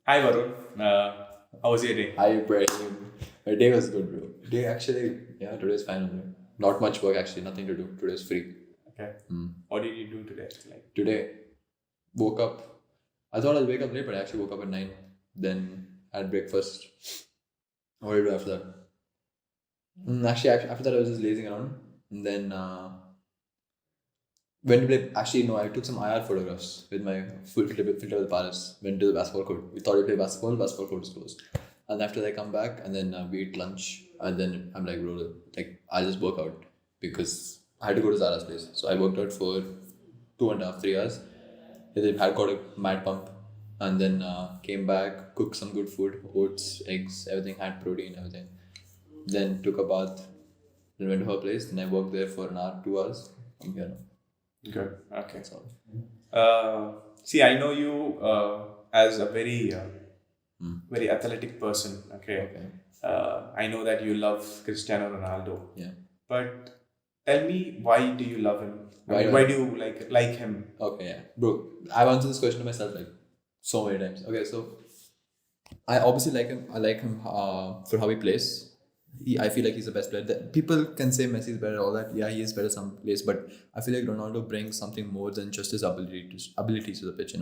Hi Varun, how was your day? Hi, Ibrahim. My day was good, bro. Day actually, yeah, today's fine, bro. Not much work actually, nothing to do. Today's free. Okay. What did you do today? Like, Today, woke up. I thought I'll wake up late, but I actually woke up at 9. Then had breakfast. What did I do after that? Actually, after that, I was just lazing around. And then went to play. Actually, no, I took some IR photographs with my full filter with Paris. Went to the basketball court. We thought we'd play basketball. Basketball court was closed. And after that, I come back and then we eat lunch. And then I'm like, bro, like I just work out because I had to go to Zara's place. So I worked out for 2.5, 3 hours. And then had got a mad pump. And then came back, cooked some good food, oats, eggs, everything, had protein, everything. Then took a bath. Then went to her place. Then I worked there for an hour, 2 hours. I'm here now. good. Okay. That's all. See, I know you as a very athletic person. Okay. Okay. I know that you love Cristiano Ronaldo. Yeah. But tell me, why do you love him? Why Why do do you like him? Okay, yeah. Bro, I've answered this question to myself like so many times. Okay, so I obviously like him. I like him for how he plays. I feel like he's the best player. People can say Messi is better, all that. Yeah, he is better some plays, but I feel like Ronaldo brings something more than just his abilities to the pitch.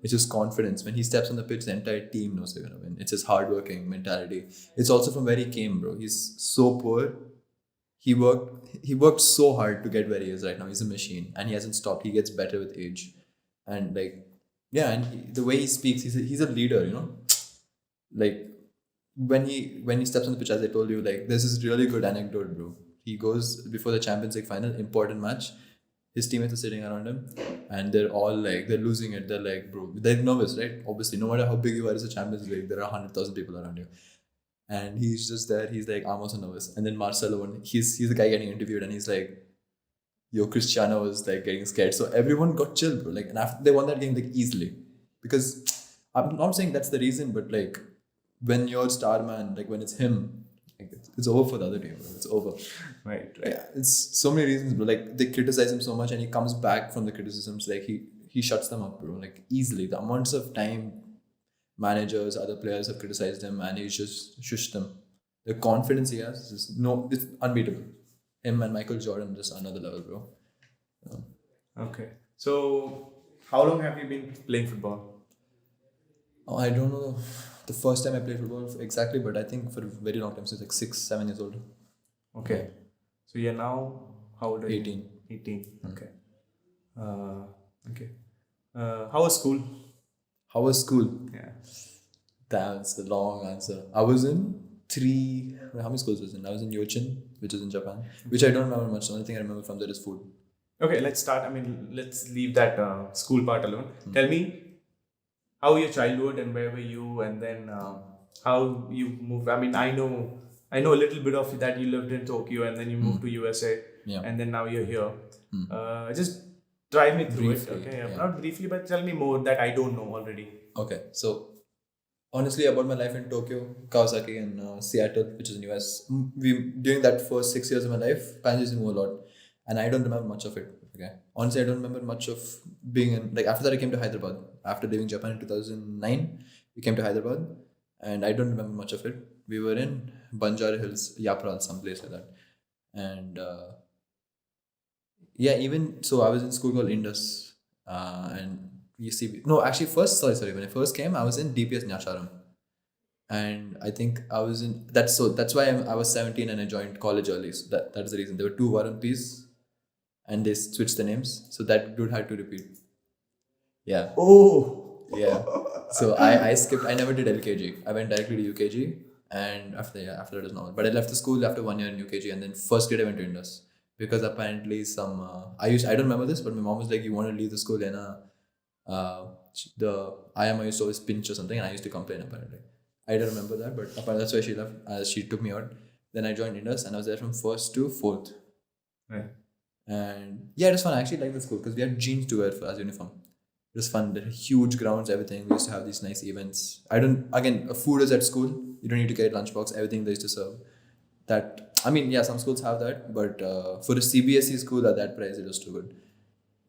It's just confidence. When he steps on the pitch, the entire team knows they're gonna win. It's his hardworking mentality. It's also from where he came, bro. He's so poor. He worked so hard to get where he is right now. He's a machine, and he hasn't stopped. He gets better with age, and like yeah, and the way he speaks, he's a leader. Like when he steps on the pitch, as I told you, like there's this really good anecdote, bro. He goes before the Champions League final, important match. His teammates are sitting around him, and they're all like they're losing it. They're like, bro, they're nervous, right? Obviously, no matter how big you are, it's a Champions League. There are 100,000 people around you, and he's just there. He's like, I'm also nervous. And then Marcelo, he's the guy getting interviewed, and he's like, yo, Cristiano was like getting scared. So everyone got chill, bro. Like, and after they won that game like easily, because I'm not saying that's the reason, but like when you're star man, like when it's him, like it's over for the other team, bro. It's over. Right. Yeah, it's so many reasons, bro. Like they criticize him so much, and he comes back from the criticisms. Like he shuts them up, bro. Like easily. The amounts of time managers, other players have criticized him, and he's just shushed them. The confidence he has is it's unbeatable. Him and Michael Jordan just another level, bro. Okay. So, how long have you been playing football? Oh, I don't know the first time I played football exactly, but I think for a very long time, since like 6, 7 years old. Okay. So you're now how old are you? 18. 18. Okay. Okay. How was school? How was school? Yeah. That's a long answer. I was in three. How many schools was I in? I was in Yochin, which is in Japan, which I don't remember much. The only thing I remember from there is food. Okay, let's start. I mean, let's leave that school part alone. Tell me how your childhood and where were you, and then how you moved. I mean, I know a little bit of that. You lived in Tokyo, and then you moved to USA, Yeah. and then now you're here. Just drive me through Briefly, it. Okay, yeah. not briefly, but tell me more that I don't know already. Okay, so honestly, about my life in Tokyo, Kawasaki, and Seattle, which is in US. We during that first 6 years of my life, Panjis moved a lot, and I don't remember much of it. Okay, honestly, I don't remember much of being in. Like after that, I came to Hyderabad. After leaving Japan in 2009, we came to Hyderabad, and I don't remember much of it. We were in Banjara Hills, Yapral, someplace like that, and yeah, even so, I was in school called Indus, and UCB. No, actually, sorry. When I first came, I was in DPS Nyasharam, and I think I was in that's so that's why I was 17 and I joined college early. So that's the reason. There were two Varun Ps, and they switched the names, so that dude had to repeat. Yeah, Oh, yeah. So I skipped. I never did LKG. I went directly to UKG, and after that is normal. But I left the school after 1 year in UKG, and then first grade I went to Indus because apparently some I don't remember this, but my mom was like, "You want to leave the school?" And the IM used to always pinch or something, and I used to complain apparently. I don't remember that, but apparently that's why she left. She took me out. Then I joined Indus, and I was there from first to fourth. right. And yeah, it was fun. I actually liked the school because we had jeans to wear as uniform. It was fun. There were huge grounds, everything. We used to have these nice events. Food is at school. You don't need to carry lunchbox. Everything they used to serve. Some schools have that, but for a CBSE school at that price, it was too good.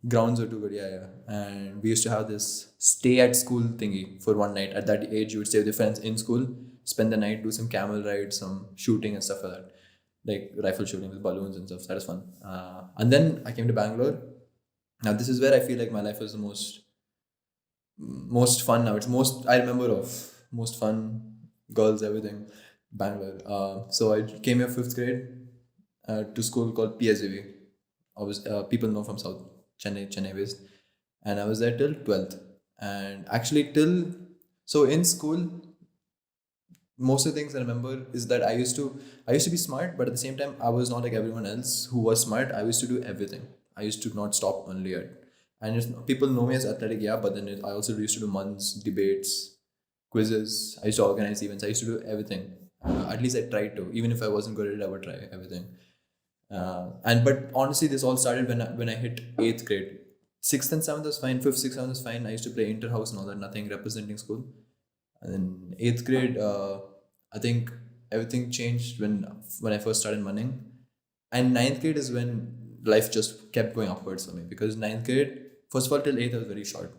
Grounds were too good, yeah. And we used to have this stay at school thingy for one night. At that age, you would stay with your friends in school, spend the night, do some camel rides, some shooting and stuff like that, like rifle shooting with balloons and stuff. So that was fun. And then I came to Bangalore. Now this is where I feel like my life was the most fun. Now it's most I remember of most fun, girls, everything. Bangalore. So I came here 5th grade to school called PSAV. People know from South Chennai based, and I was there till 12th. And actually, till so in school, most of the things I remember is that I used to be smart, but at the same time, I was not like everyone else who was smart. I used to do everything. I used to not stop only at, and people know me as athletic, yeah. But then I also used to do months, debates, quizzes. I used to organize events. I used to do everything. At least I tried to. Even if I wasn't good at it, I would try everything. But honestly, this all started when I hit 8th grade. 6th and 7th was fine. 5th, 6th, 7th was fine. I used to play inter-house and all that. Nothing representing school. And then 8th grade, I think everything changed when I first started running. And 9th grade is when life just kept going upwards for me, because 9th grade, first of all, till 8th I was very short.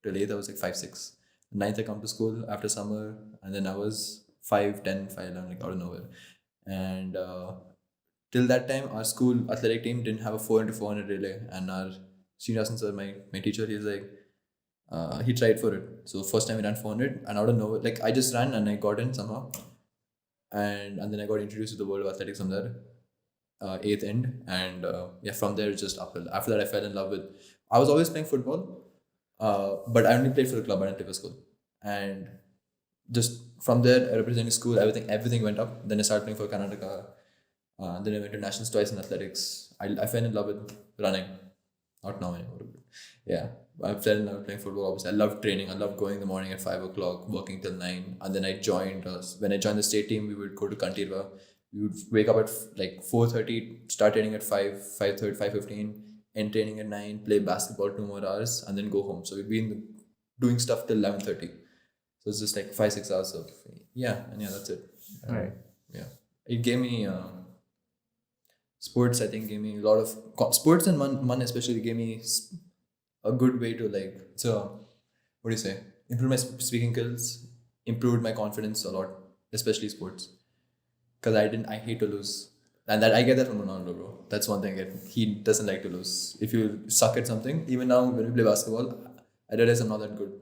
Till 8th I was like 5'6". Ninth I come to school after summer, and then I was 5'10", 5'11", like out of nowhere. And till that time, our school athletic team didn't have a 4x400 relay, and our Srinivasan sir, my teacher, he's like, he tried for it. So first time we ran 400, and out of nowhere, like I just ran and I got in somehow, and then I got introduced to the world of athletics from there, 8th end, and yeah, from there it's just uphill. After that, I fell in love with. I was always playing football, but I only played for the club. I didn't play for school, and just from there, representing school, everything went up. Then I started playing for Karnataka. Then I went to nationals twice in athletics. I fell in love with running. Not now anymore. But yeah, I fell in love with playing football. Obviously, I loved training. I loved going in the morning at 5 o'clock, working till 9. And then I joined. When I joined the state team, we would go to Kantirva. We would wake up at like 4:30, start training at 5, 5:30, 5:15, end training at 9, play basketball 2 more hours, and then go home. So we'd be doing stuff till 11:30. So it's just like 5, 6 hours of and that's it. Right. Yeah, it gave me sports. I think gave me a lot of sports, and one especially gave me a good way to what do you say? Improve my speaking skills, improved my confidence a lot, especially sports. Because I hate to lose, and that I get that from Ronaldo, bro. That's one thing I get. He doesn't like to lose. If you suck at something, even now when we play basketball, I realize I'm not that good.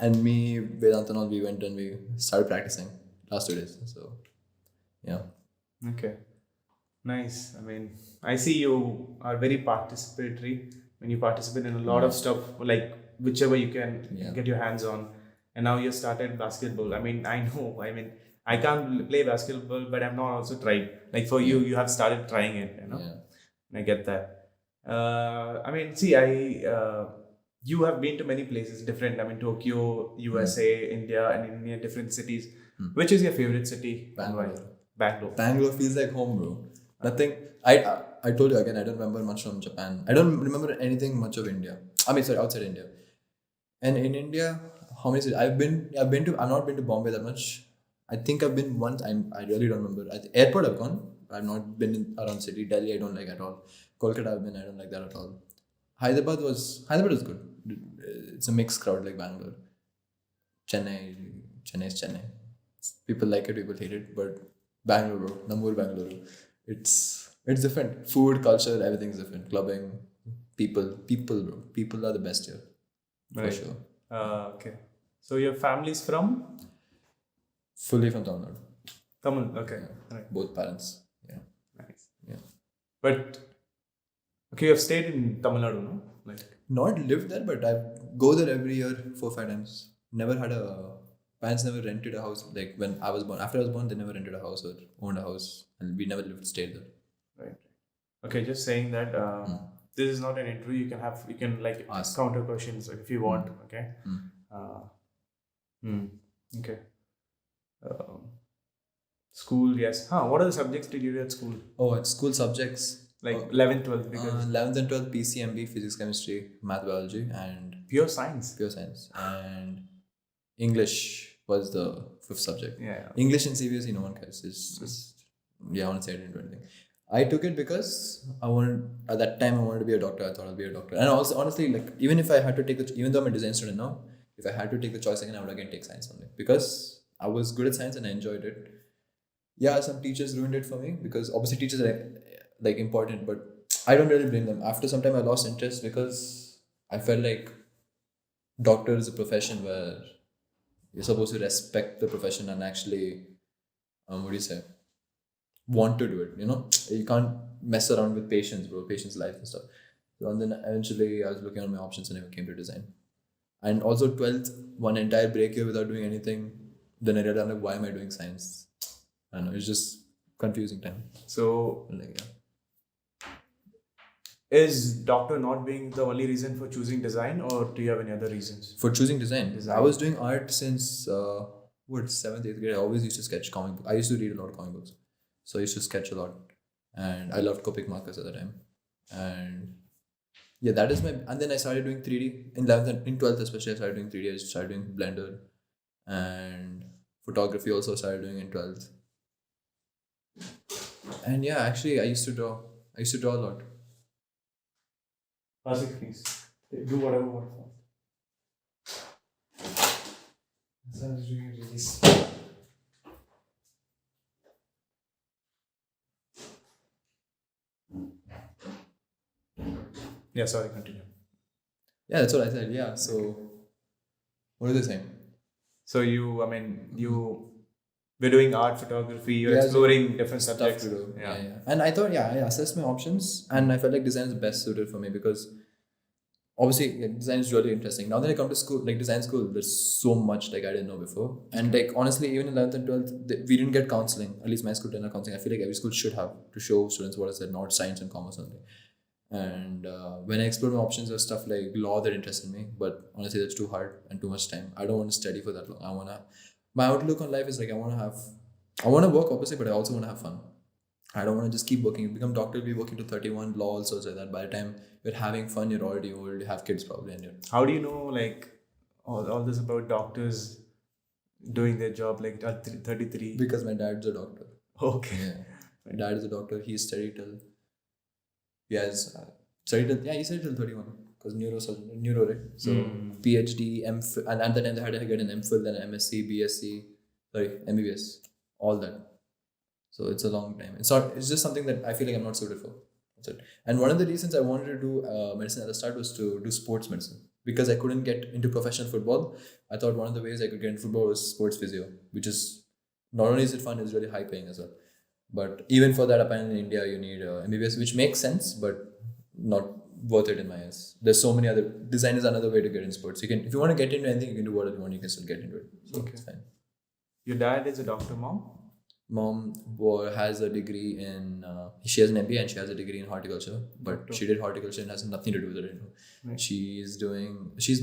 And me, Vedant and all, we went and we started practicing last 2 days. So, yeah. Okay. Nice. I mean, I see you are very participatory when you participate in a lot of stuff, like whichever you can Yeah. get your hands on. And now you started basketball. I mean, I know. I mean, I can't play basketball, but I've not also tried. Like for you, you have started trying it. Yeah. I get that. I mean, see, you have been to many places, different. I mean, Tokyo, USA, India, and in India, different cities. Which is your favorite city? and why? Bangalore. Bangalore. Bangalore feels like home, bro. Nothing. I told you again. I don't remember much from Japan. I don't remember anything much of India. I mean, sorry, outside India. And in India, how many cities? I've been to. I've not been to Bombay that much. I think I've been once. I really don't remember. Airport I've gone. I've not been around city. Delhi I don't like at all. Kolkata I've been. I don't like that at all. Hyderabad was good. It's a mixed crowd like Bangalore. Chennai is Chennai. People like it, people hate it, but Bangalore, bro, Namur Bangalore. It's different. Food, culture, everything's different. Clubbing, people, bro. People are the best here, for Right. sure. Okay. So your family's from Fully from Tamil Nadu. Tamil. Okay. Right. Both parents. Yeah. Nice. Yeah. But okay, you've stayed in Tamil Nadu, no? Like Not lived there, but I go there every year 4 5 times. Never had a parents never rented a house like when I was born. After I was born, they never rented a house or owned a house, and we never stayed there. right. Okay, just saying that this is not an interview. You can like Ask. counter questions if you want. Okay. Mm. Okay. Um, School, yes. What are the subjects did you do at school? Oh, at school subjects. Like 11th, 12th, because 11th and 12th PCMB, physics, chemistry, math, biology, and pure science. pure science. And English was the 5th subject. Yeah. English and CBSE, no one cares. It's just, I want to say I didn't do anything. I took it because I wanted at that time I wanted to be a doctor. I thought I'll be a doctor. And also honestly, like even if I had to take the even though I'm a design student now, if I had to take the choice again, I would again take science only because I was good at science and I enjoyed it. Yeah, some teachers ruined it for me because obviously teachers are like important, but I don't really blame them. After some time, I lost interest because I felt like doctor is a profession where you're supposed to respect the profession and actually, what do you say, want to do it. You know, you can't mess around with patients, bro, patients' life and stuff. So and then eventually, I was looking at my options and I came to design. And also 12th, one entire break year without doing anything. Then I realized, I'm like, why am I doing science? I don't know, it's just confusing time. So, Like, yeah. is doctor not being the only reason for choosing design, or do you have any other reasons? For choosing design, Design. I was doing art since what 7th, 8th grade. I always used to sketch comic book. I used to read a lot of comic books, so I used to sketch a lot, and I loved Copic markers at the time. And yeah, that is my. And then I started doing 3D in 11th and in 12th especially. I started doing 3D. I started doing Blender, and photography also started doing in 12th. And yeah, actually, I used to draw. I used to draw a lot. Asik, please. Do whatever you want. Sounds really, really. Yeah, sorry, continue. Yeah, that's what I said. Yeah. So, what are they saying? So you we're doing art, photography, you're Yeah, so exploring different stuff subjects. to do. Yeah. Yeah. And I thought, yeah, I assessed my options and I felt like design is the best suited for me because obviously yeah, design is really interesting. Now that I come to school, like design school, there's so much like I didn't know before. And like honestly, even in 11th and 12th, we didn't get counseling. At least my school didn't have counseling. I feel like every school should have to show students what is it, not science and commerce only. And when I explored my options, there was stuff like law that interested me, but honestly, that's too hard and too much time. I don't want to study for that long. I wanna. My outlook on life is like I want to work obviously, but I also want to have fun. I don't want to just keep working. You become doctor, be working to 31. Law also is like that. By the time you're having fun, you're already old. You have kids probably, and you're How do you know like all this about doctors doing their job like at 33? because my dad's a doctor. Okay. Yeah, my dad is a doctor. He's studied till he has studied till he studied till 31 because neuro right. So PhD, MPhil, and at the time they had to get an MPhil, then MSc, BSc, sorry MBBS, all that. So it's a long time. It's not. It's just something that I feel like I'm not suited for. That's it. And one of the reasons I wanted to do medicine at the start was to do sports medicine because I couldn't get into professional football. I thought one of the ways I could get into football was sports physio, which is not only is it fun, it's really high paying as well. But even for that, apparently in India you need MBBS, which makes sense, but not worth it in my eyes. There's so many other design is another way to get in sports. You can if you want to get into anything, you can do whatever you want. You can still get into it. So Okay. it's fine. Your dad is a doctor, mom? Mom has a degree in she has an MBA and she has a degree in horticulture, but she did horticulture and has nothing to do with it. Right. She's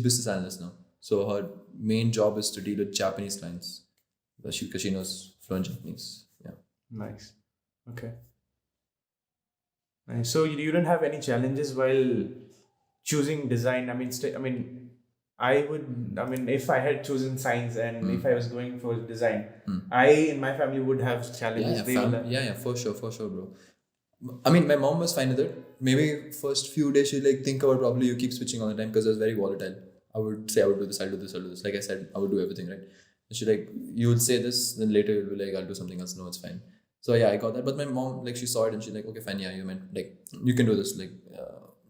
business analyst now, so her main job is to deal with Japanese clients because she knows fluent Japanese. Yeah. Nice. Okay. Nice. So you didn't have any challenges while choosing design? If I had chosen science and if I was going for design, I in my family would have challenges. Yeah, They will have- yeah, for sure, bro. I mean, my mom was fine with it. Maybe first few days she like think about probably you keep switching all the time because it was very volatile. I would say I would do this, I'll do this, I'll do this. Like I said, I would do everything right. And she like you would say this, then later you'll be like I'll do something else. No, it's fine. So yeah, I got that. But my mom like she saw it and she's like, okay, fine, yeah, you meant like you can do this. Like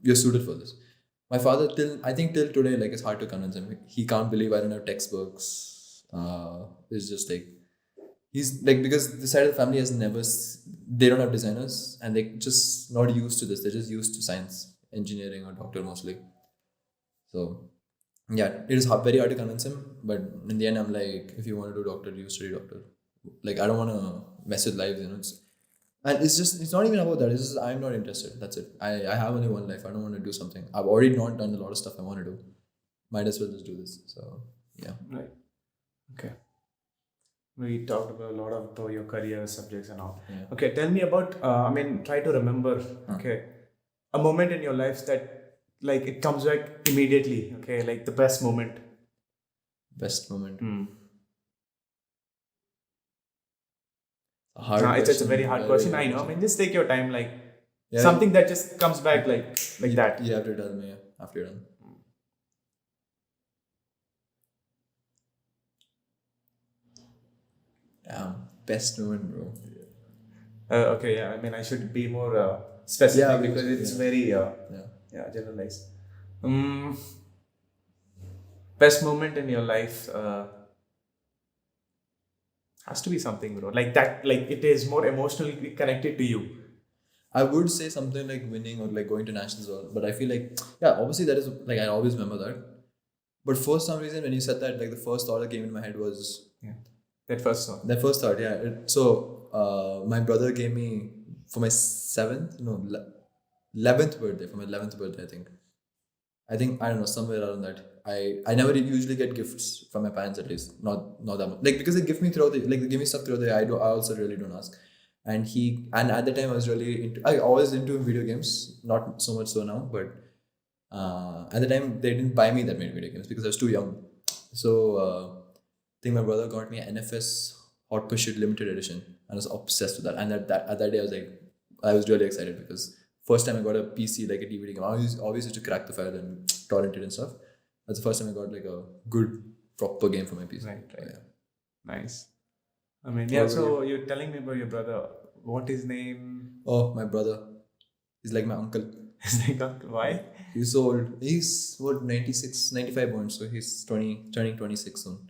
you're suited for this. My father till today like it's hard to convince him. He can't believe I don't have textbooks. It's just like he's like because the side of the family has they don't have designers and they're just not used to this. They're just used to science, engineering, or doctor mostly. So yeah, it is very hard to convince him. But in the end, I'm like, if you want to do doctor, you study doctor. Like I don't want to mess with lives, and it's not even about that. It's just I'm not interested. That's it. I have only one life. I don't want to do something. I've already not done a lot of stuff I want to do. Might as well just do this. So yeah. Right. Okay. We talked about a lot about your career subjects and all. Yeah. Okay, tell me about. Try to remember. Okay, a moment in your life that like it comes back immediately. Okay, like the best moment. Best moment. Hard It's a question. very hard Very question. hard I know. I question. mean, just take your time, like Yeah, something that just comes back like that. You have to tell me after you're done. Best moment, bro. Okay, yeah. I mean, I should be more specific Yeah, because it's yeah. very Yeah. generalized. Best moment in your life has to be something, bro. Like that, like it is more emotionally connected to you. I would say something like winning or like going to nationals, but I feel like yeah, obviously that is like I always remember that. But for some reason, when you said that, like the first thought that came in my head was Yeah, that first one. that first thought. Yeah. My brother gave me for my 11th birthday. For my 11th birthday, I think I don't know somewhere around that. I never usually get gifts from my parents, at least not that much, like because they give me throughout the like they give me stuff throughout the year. I also really don't ask. And at the time I always into video games, not so much so now, but at the time they didn't buy me that many video games because I was too young. So I think my brother got me an NFS Hot Pursuit limited edition, and I was obsessed with that. And at that day I was really excited because first time I got a PC, like a DVD game. I always used to crack the file and torrent it and stuff. That's the first time I got like a good proper game for my PC. Right. Yeah. Nice. I mean, What yeah. about So you're telling me about your brother. What his name? Oh, my brother. He's like my uncle. Is like uncle. Why? He's so old. He's what 96, 95 born, so he's turning 26 soon.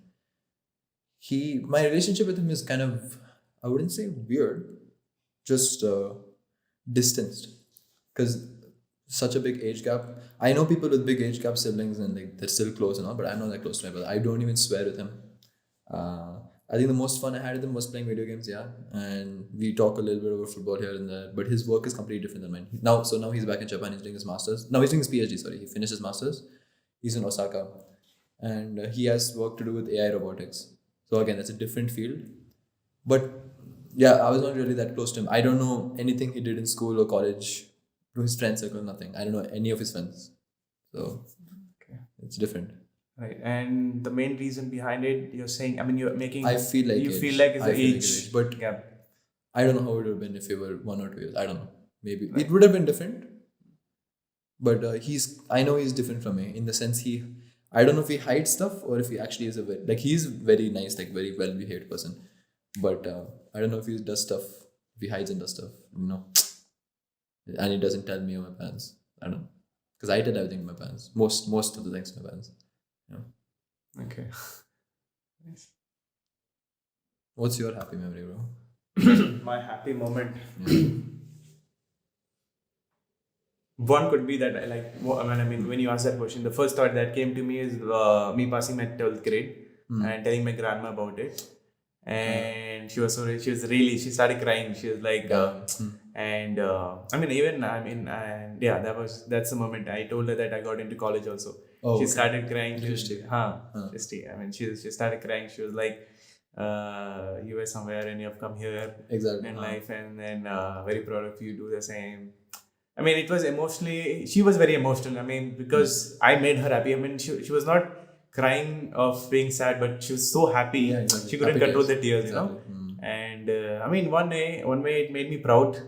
My relationship with him is kind of, I wouldn't say weird, just distanced, because such a big age gap. I know people with big age gap siblings and like they're still close and all, but I'm not that close to my brother. I don't even swear with him. uh, I think the most fun I had with him was playing video games, yeah, and we talk a little bit about football here and there, but his work is completely different than mine now he's back in Japan. He's doing his masters. Now he's doing his PhD, sorry, he finished his masters. He's in Osaka, and he has work to do with AI robotics. So again, that's a different field. But yeah, I was not really that close to him. I don't know anything he did in school or college, to his friend circle, nothing. I don't know any of his friends. So Okay. it's different. Right. And the main reason behind it, you're saying. I mean, you're making. I feel like you age. feel like it's I the feel like age it's age, but gap. I don't know how it would have been if we were 1 or 2 years. I don't know. Maybe Right. it would have been different. But I know he's different from me in the sense I don't know if he hides stuff or if he actually is like he's very nice, like very well behaved person. But I don't know if he does stuff, if he hides and does stuff, and he doesn't tell me or my parents. I don't know, because I did everything to my parents. Most of the things to my parents. Yeah. Okay. Nice. What's your happy memory, bro? My happy moment. Yeah. One could be that I mean, when you ask that question, the first thought that came to me is me passing my 12th grade and telling my grandma about it. And she was she started crying. She was like, and I mean, and yeah, that's the moment I told her that I got into college also. Oh, She okay. started crying. Interesting. I mean, she started crying. She was like, you were somewhere and you have come here Exactly. in life, and then very proud of you. Do the same. I mean, it was emotionally. She was very emotional. I mean, because I made her happy. I mean, she was not crying of being sad, but she was so happy. Yeah, exactly. She couldn't Happy control tears. the tears, Exactly. And I mean, one way it made me proud.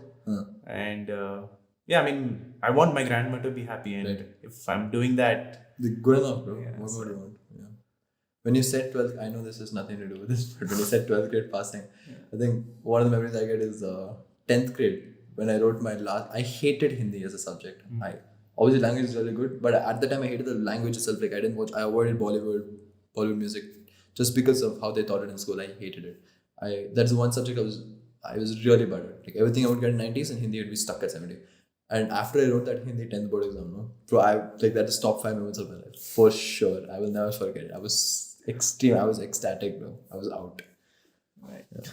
And yeah, I mean, I want my grandma to be happy, and Right. if I'm doing that, Good enough, bro. Yeah, What so- more do you want? Yeah. When you said 12th, I know this has nothing to do with this, but when you said 12th grade passing, I think one of the memories I get is 10th grade when I wrote my last. I hated Hindi as a subject. Obviously language is really good, but at the time I hated the language itself. Like I avoided Bollywood music, just because of how they taught it in school. I hated it. That's the one subject I was really bad at. Like everything I would get 90s and Hindi would be stuck at 70. And after I wrote that Hindi 10th board exam, no, bro, that's top 5 moments of my life for sure. I will never forget it. I was extreme. I was ecstatic, bro. I was out. right. Yeah.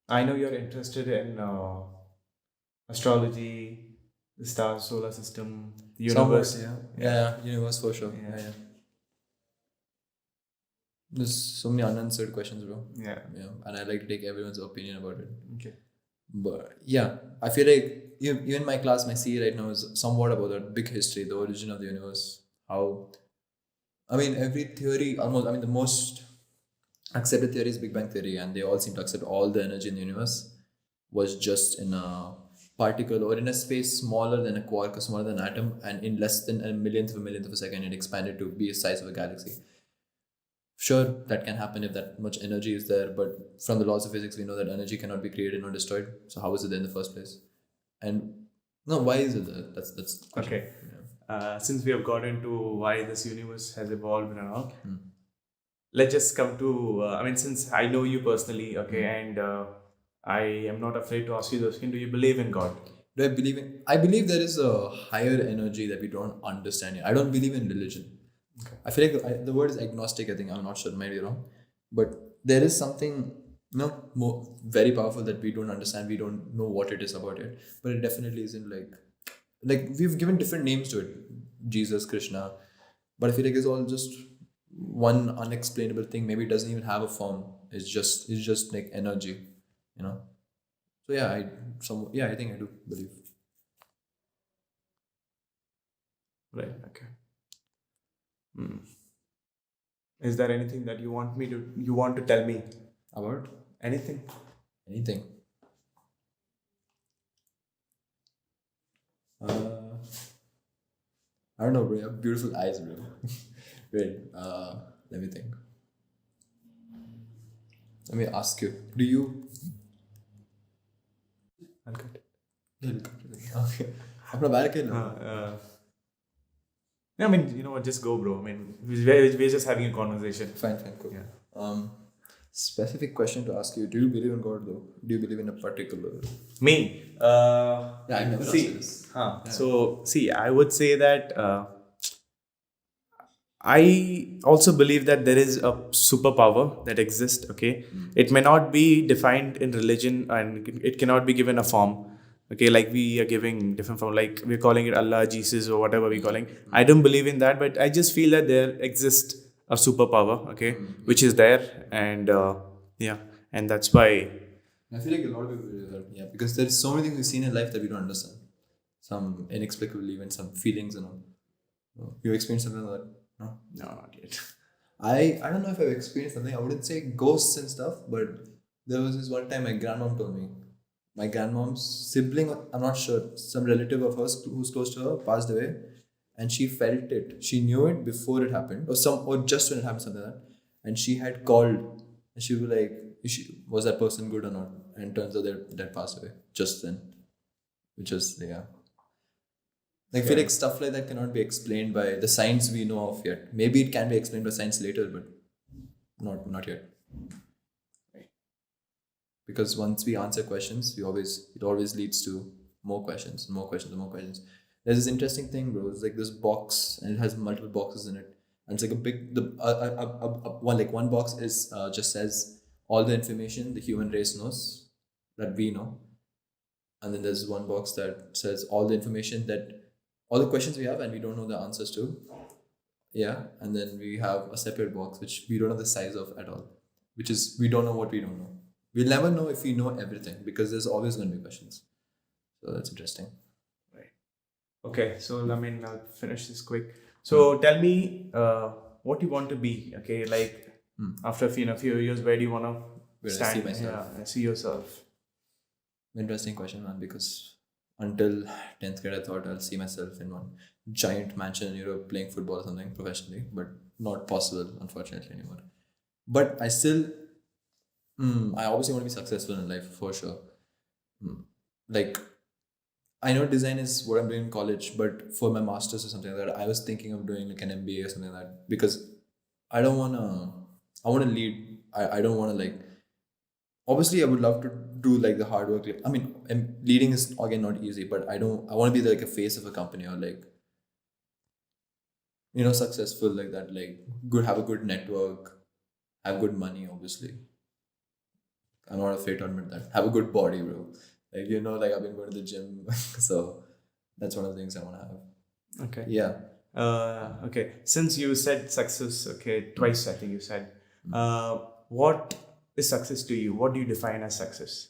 I know you're interested in astrology, the stars, solar system, the universe. Somewhat, yeah. Universe for sure. Yeah. Yeah. There's so many unanswered questions, bro. Yeah. Yeah, and I like to take everyone's opinion about it. Okay. But yeah, I feel like even my class, my CA right now is somewhat about that big history, the origin of the universe. How, I mean, every theory, almost, I mean, the most accepted theory is Big Bang theory, and they all seem to accept all the energy in the universe was just in a particle or in a space smaller than a quark or smaller than an atom, and in less than a millionth of a second, it expanded to be the size of a galaxy. Sure, that can happen if that much energy is there, but from the laws of physics, we know that energy cannot be created nor destroyed. So how is it there in the first place? And no, why is it there? That's the question. Okay. Since we have got into why this universe has evolved and all, let's just come to. I mean, since I know you personally, okay, and I am not afraid to ask you this question: do you believe in God? Do I believe in? I believe there is a higher energy that we don't understand yet. I don't believe in religion. I feel like the word is agnostic. I think I'm not sure, maybe wrong, but there is something more very powerful that we don't understand. We don't know what it is about it, but it definitely isn't like we've given different names to it, Jesus, Krishna, but I feel like it's all just one unexplainable thing. Maybe it doesn't even have a form. It's just like energy, you know. So yeah, I think I do believe. Right. Okay. Is there anything that you want to tell me? About Anything? anything. Uh, I don't know, bro. You have beautiful eyes, bro. Wait, let me think. Let me ask you. Do you? I'll cut. Okay. अपना बाहर खेल लो. Yeah, I mean, you know what? Just go, bro. I mean, we're just having a conversation. Fine, cool. Yeah. Specific question to ask you. Do you believe in God though? Do you believe in a particular? Me. Yeah, I've never asked See. you this. So, see, I would say that I also believe that there is a superpower that exists. Okay, it may not be defined in religion, and it cannot be given a form. Okay, like we are giving different form, like we're calling it Allah, Jesus, or whatever we're calling. I don't believe in that, but I just feel that there exists a superpower. Okay, which is there, and yeah, and that's why. I feel like a lot of people believe that. Yeah, because there's so many things we've seen in life that we don't understand. Some inexplicable events, some feelings and all. You experienced something like that? No. No, not yet. I don't know if I've experienced something. I wouldn't say ghosts and stuff, but there was this one time my grandmom told me. My grandmom's sibling, I'm not sure, some relative of hers who's close to her passed away, and she felt it. She knew it before it happened, or just when it happened, something like that. And she had called, and she was like, was that person good or not? And turns out that passed away just then, which was yeah. Like, I feel like stuff like that cannot be explained by the science we know of yet. Maybe it can be explained by science later, but not yet. Because once we answer questions, it always leads to more questions, and more questions, and more questions. There's this interesting thing, bro. It's like this box, and it has multiple boxes in it, and it's like a big one box is just says all the information the human race knows that we know, and then there's one box that says all the questions we have and we don't know the answers to. Yeah, and then we have a separate box which we don't know the size of at all, which is we don't know what we don't know. We'll never know if we know everything because there's always going to be questions. So that's interesting. Right. Okay, so I mean, I'll finish this quick. So tell me what you want to be. Okay, like after a few years, where do you want to Where I stand? see myself. Yeah, see yourself. Interesting question, man, because until 10th grade, I thought I'll see myself in one giant mansion in Europe playing football or something professionally, but not possible, unfortunately, anymore. But I still, I obviously want to be successful in life for sure. Like, I know design is what I'm doing in college, but for my master's or something like that, I was thinking of doing like an MBA or something like that because I don't want to, I want to lead. I don't want to like, obviously I would love to do like the hard work. I mean, leading is again not easy, but I want to be like a face of a company or like, successful like that, like have a good network, have good money, obviously. I'm not afraid to admit that. Have a good body, bro. Like, like I've been going to the gym. So that's one of the things I want to have. Okay. Yeah. Okay. Since you said success, okay, twice I think you said. What is success to you? What do you define as success?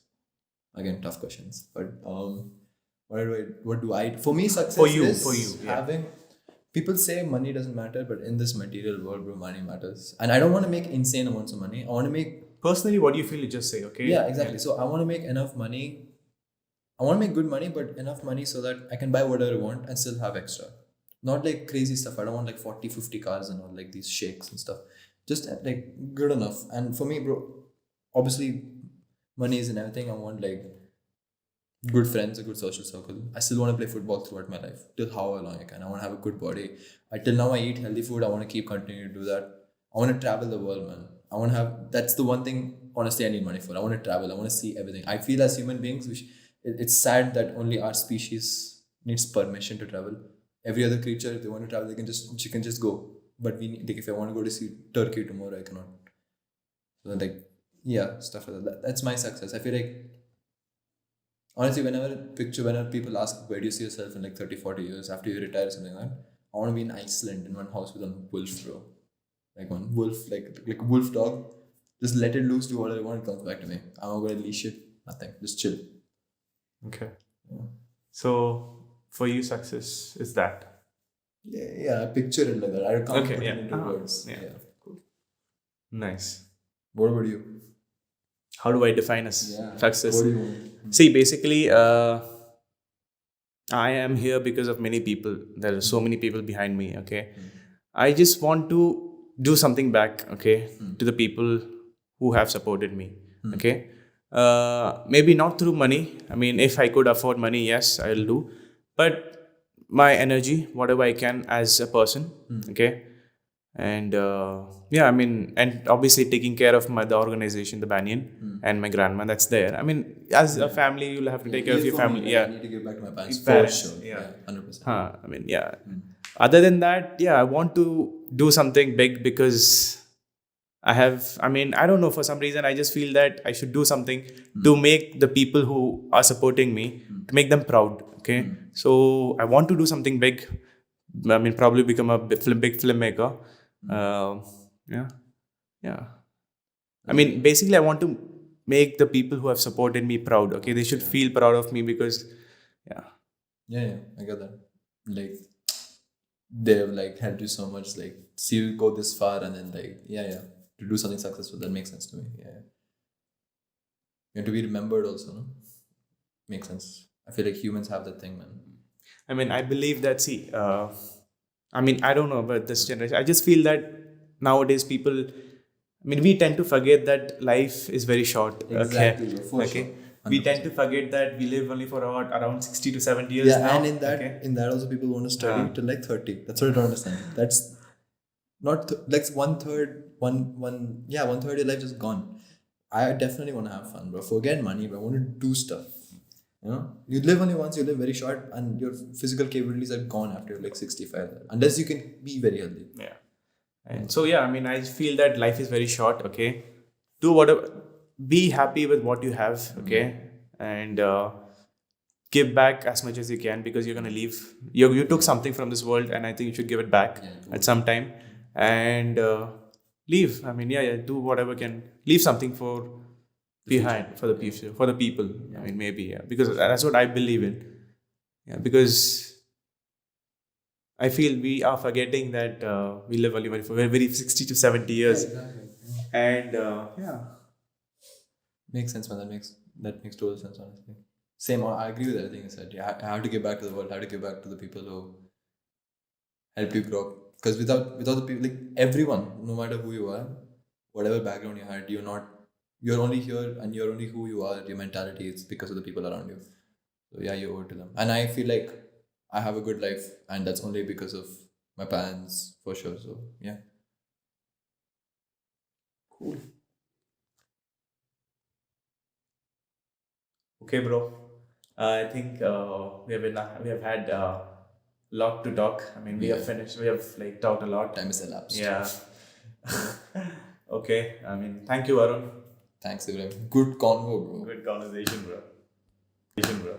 Again, tough questions. But what do I for me success For you, is yeah. having people say money doesn't matter, but in this material world, bro, money matters. And I don't want to make insane amounts of money. I want to make Personally, what do you feel? You just say, okay? yeah, exactly. So I want to make enough money. I want to make good money, but enough money so that I can buy whatever I want and still have extra. Not like crazy stuff. I don't want like 40, 50 cars and all like these shakes and stuff. Just like good enough. And for me, bro, obviously money is in everything. I want like good friends, a good social circle. I still want to play football throughout my life till how long I can. I want to have a good body. Till now, I eat healthy food. I want to keep continuing to do that. I want to travel the world, man. I want to have. That's the one thing. Honestly, I need money for. I want to travel. I want to see everything. I feel as human beings, it's sad that only our species needs permission to travel. Every other creature, if they want to travel, she can just go. But we need, like, if I want to go to see Turkey tomorrow, I cannot. So like, yeah, stuff like that. That's my success. I feel like honestly, whenever people ask where do you see yourself in like 30, 40 years after you retire or something like that, I want to be in Iceland in one house with one wolf, bro. Like one wolf, like a wolf dog. Just let it loose, do whatever it wants, it comes back to me. I'm not gonna leash it, nothing. Just chill. Okay. Yeah. So for you, success is that. Yeah, I picture it like that. I can't Okay, put yeah. it into words. Yeah. Yeah. Nice. What about you? How do I define a success? What do you want? See, basically, I am here because of many people. There are so many people behind me. Okay, I just want to do something back. Okay, to the people who have supported me. Okay, maybe not through money. I mean, if I could afford money, yes, I'll do. But my energy, whatever I can as a person. Okay, and yeah, I mean, and obviously taking care of the organization, the banyan, and my grandma that's there. I mean, as a family, you'll have to take care of your family. I need to give back to my parents Parents, for sure. yeah. 100%. I mean, yeah. Other than that, yeah, I want to do something big because I mean, I don't know, for some reason, I just feel that I should do something to make the people who are supporting me, to make them proud. Okay. So I want to do something big. I mean, probably become a big filmmaker. Yeah. Yeah. I mean, basically, I want to make the people who have supported me proud. Okay. They should feel proud of me because, yeah. Yeah, I get that. Like they've like helped you so much, like see you go this far and then like to do something successful, that makes sense to me. Yeah. And to be remembered also, no? Makes sense. I feel like humans have that thing, man. I mean, I believe that, see, I mean, I don't know about this generation. I just feel that nowadays people, I mean, we tend to forget that life is very short. Exactly, Okay. bro, for Okay. sure. We tend to forget that we live only for around 60 to 70 years Yeah, now. and in that okay? in that also people want to study till like 30. That's what I don't understand. That's not like one third of your life is gone. I definitely want to have fun, bro. Forget money, but I want to do stuff. You know, you live only once. You live very short, and your physical capabilities are gone after you're like 65. Unless you can be very healthy. Yeah. And so, yeah, I mean, I feel that life is very short. Okay. Do whatever, be happy with what you have. Okay. And give back as much as you can because you're going to leave. You took something from this world, and I think you should give it back at some time. And leave. I mean, yeah, do whatever can. Leave something for behind for the future, for the people. I mean, maybe, yeah, because that's what I believe in. Yeah, because I feel we are forgetting that we live only for very 60 to 70 years. Exactly. And yeah. Makes sense, man. That makes total sense, honestly. Same. I agree with everything you said. Yeah, I have to give back to the world. I have to give back to the people who help you grow. Because without the people, like everyone, no matter who you are, whatever background you had, you're only here and you're only who you are. Your mentality is because of the people around you. So yeah, you owe it to them. And I feel like I have a good life, and that's only because of my parents, for sure. So yeah. Cool. Okay, bro. I think we have had a lot to talk. I mean, we have finished. We have like talked a lot. Time is elapsed. Yeah. Okay. I mean, thank you, Varun. Thanks, Ibrahim. Good convo, bro. Good conversation, bro. Conversation, bro.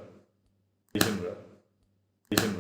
Conversation, bro. Conversation, bro.